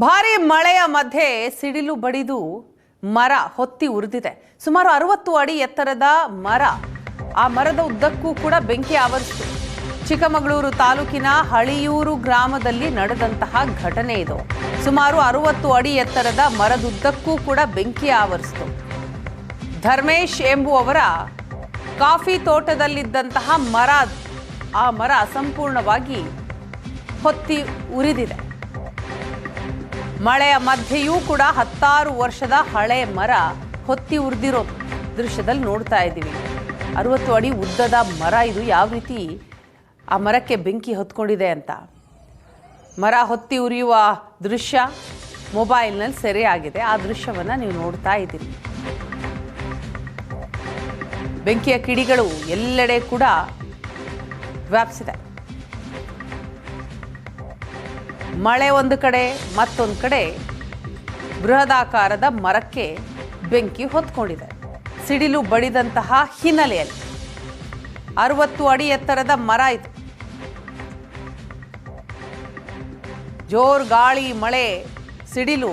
ಭಾರಿ ಮಳೆಯ ಮಧ್ಯೆ ಸಿಡಿಲು ಬಡಿದು ಮರ ಹೊತ್ತಿ ಉರಿದಿದೆ. ಸುಮಾರು 60 ಅಡಿ ಎತ್ತರದ ಮರ. ಆ ಮರದ ಉದ್ದಕ್ಕೂ ಕೂಡ ಬೆಂಕಿ ಆವರಿಸಿತು. ಚಿಕ್ಕಮಗಳೂರು ತಾಲೂಕಿನ ಹಳಿಯೂರು ಗ್ರಾಮದಲ್ಲಿ ನಡೆದಂತಹ ಘಟನೆ ಇದು. ಸುಮಾರು 60 ಅಡಿ ಎತ್ತರದ ಮರದುದ್ದಕ್ಕೂ ಕೂಡ ಬೆಂಕಿ ಆವರಿಸಿತು. ಧರ್ಮೇಶ್ ಎಂಬುವವರ ಕಾಫಿ ತೋಟದಲ್ಲಿದ್ದಂತಹ ಮರ, ಆ ಮರ ಸಂಪೂರ್ಣವಾಗಿ ಹೊತ್ತಿ ಉರಿದಿದೆ. ಮಳೆಯ ಮಧ್ಯೆಯೂ ಕೂಡ 16 ವರ್ಷದ ಹಳೆ ಮರ ಹೊತ್ತಿ ಉರಿದಿರೋ ದೃಶ್ಯದಲ್ಲಿ ನೋಡ್ತಾ ಇದ್ದೀವಿ. 60 ಅಡಿ ಉದ್ದದ ಮರ ಇದು. ಯಾವ ರೀತಿ ಆ ಮರಕ್ಕೆ ಬೆಂಕಿ ಹೊತ್ಕೊಂಡಿದೆ ಅಂತ ಮರ ಹೊತ್ತಿ ಉರಿಯುವ ದೃಶ್ಯ ಮೊಬೈಲ್ನಲ್ಲಿ ಸೆರೆಯಾಗಿದೆ. ಆ ದೃಶ್ಯವನ್ನು ನೀವು ನೋಡ್ತಾ ಇದ್ದೀರಿ. ಬೆಂಕಿಯ ಕಿಡಿಗಳು ಎಲ್ಲೆಡೆ ಕೂಡ ವ್ಯಾಪಿಸಿದೆ. ಮಳೆ ಒಂದು ಕಡೆ, ಮತ್ತೊಂದು ಕಡೆ ಬೃಹದಾಕಾರದ ಮರಕ್ಕೆ ಬೆಂಕಿ ಹೊತ್ಕೊಂಡಿದೆ. ಸಿಡಿಲು ಬಡಿದಂತಹ ಹಿನ್ನೆಲೆಯಲ್ಲಿ 60 ಅಡಿ ಎತ್ತರದ ಮರ ಇದು. ಜೋರ್ ಗಾಳಿ, ಮಳೆ, ಸಿಡಿಲು,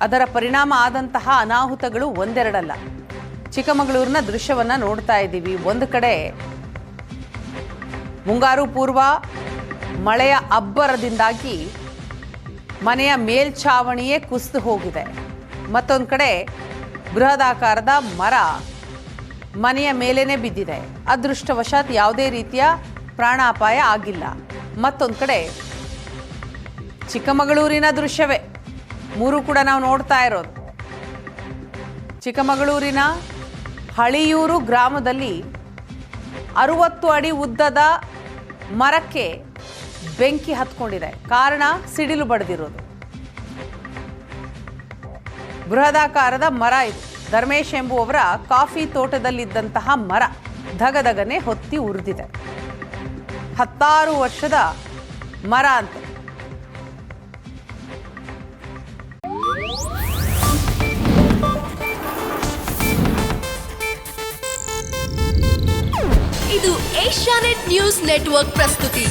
ಅದರ ಪರಿಣಾಮ ಆದಂತಹ ಅನಾಹುತಗಳು ಒಂದೆರಡಲ್ಲ. ಚಿಕ್ಕಮಗಳೂರಿನ ದೃಶ್ಯವನ್ನ ನೋಡ್ತಾ ಇದ್ದೀವಿ. ಒಂದು ಕಡೆ ಮುಂಗಾರು ಪೂರ್ವ ಮಳೆಯ ಅಬ್ಬರದಿಂದಾಗಿ ಮನೆಯ ಮೇಲ್ಛಾವಣಿಯೇ ಕುಸಿದು ಹೋಗಿದೆ. ಮತ್ತೊಂದು ಕಡೆ ಬೃಹದಾಕಾರದ ಮರ ಮನೆಯ ಮೇಲೇನೆ ಬಿದ್ದಿದೆ. ಅದೃಷ್ಟವಶಾತ್ ಯಾವುದೇ ರೀತಿಯ ಪ್ರಾಣಾಪಾಯ ಆಗಿಲ್ಲ. ಮತ್ತೊಂದು ಕಡೆ ಚಿಕ್ಕಮಗಳೂರಿನ ದೃಶ್ಯವೇ ಮೂರು ಕೂಡ ನಾವು ನೋಡ್ತಾ ಇರೋದು. ಚಿಕ್ಕಮಗಳೂರಿನ ಹಳಿಯೂರು ಗ್ರಾಮದಲ್ಲಿ 60 ಅಡಿ ಉದ್ದದ ಮರಕ್ಕೆ ಬೆಂಕಿ ಹತ್ಕೊಂಡಿದೆ. ಕಾರಣ ಸಿಡಿಲು ಬಡಿದಿರೋದು. ಬೃಹದಾಕಾರದ ಮರ ಇದು. ಧರ್ಮೇಶ್ ಎಂಬುವವರ ಕಾಫಿ ತೋಟದಲ್ಲಿದ್ದಂತಹ ಮರ ಧಗಧಗನೆ ಹೊತ್ತಿ ಉರಿದಿದೆ. 16 ವರ್ಷದ ಮರ ಅಂತ. ಇದು ಏಷ್ಯಾನೆಟ್ ನ್ಯೂಸ್ ನೆಟ್ವರ್ಕ್ ಪ್ರಸ್ತುತಿ.